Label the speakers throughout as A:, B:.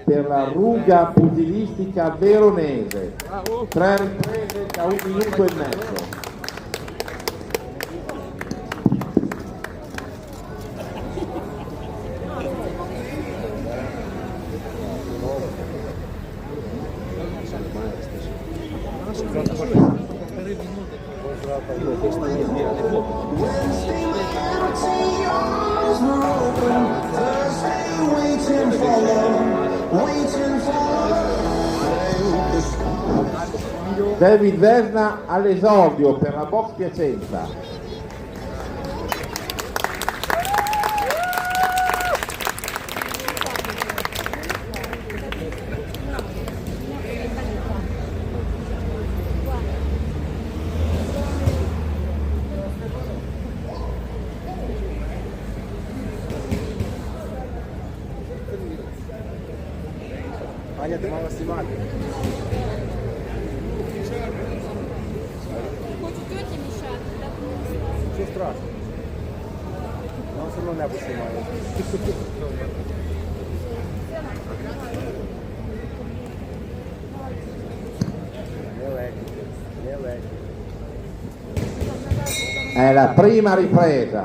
A: per la Ruga Pugilistica Veronese. 3 riprese da 1 minuto e mezzo. David Vesna all'esordio per la Box Piacenza.
B: Аня, ти мала знімати.
C: Хочу тьоті мішати, так?
B: Що страшно? Нам все одно небо знімає. Не легко.
A: È la prima ripresa.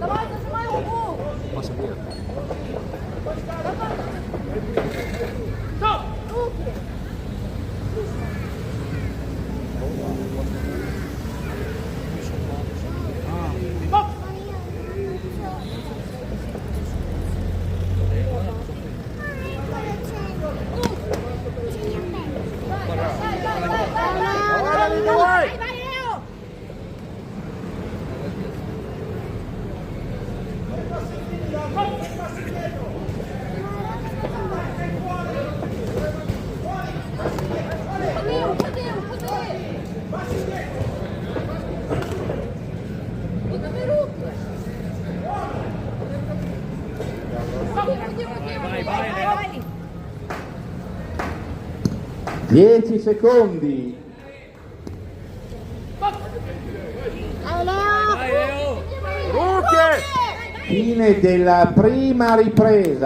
C: Давай, зажимай руку!
D: Паса вверх.
C: Руки!
B: Давай!
C: Подами руки!
A: 10 secondi.
B: Руки!
A: Fine della prima ripresa.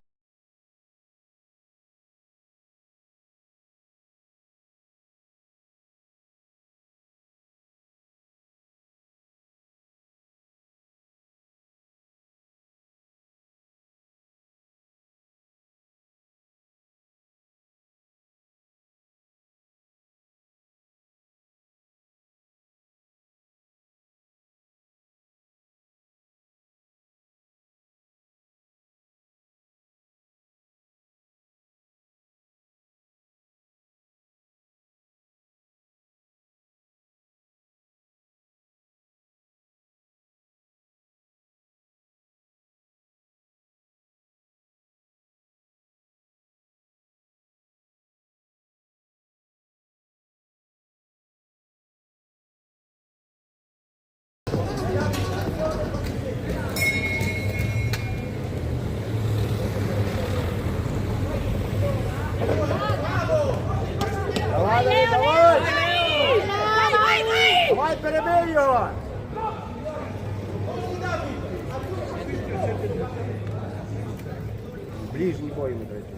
B: Давай, перебий його! Ближній бой не прийти.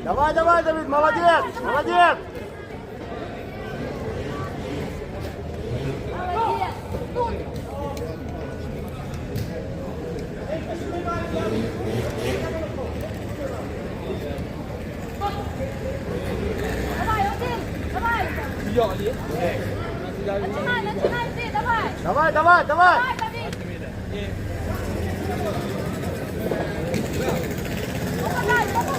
B: Давай, давай, Давид, молодец! Молодец!
C: Давай, один! Давай! Начинай ты, давай!
B: Давай!
C: Давай, Давид! Давай, давай!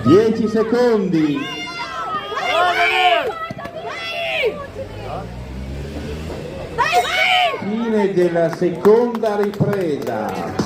A: 10 secondi. Fine della seconda ripresa.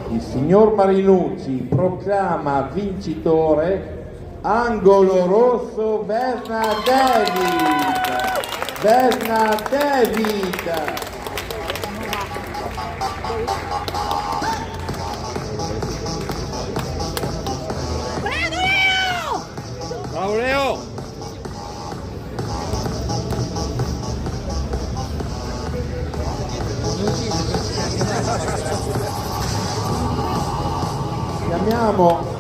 A: Il signor Marinucci proclama vincitore angolo rosso Vesna David. Vesna David.
B: Bravo Leo!
A: Chiamiamo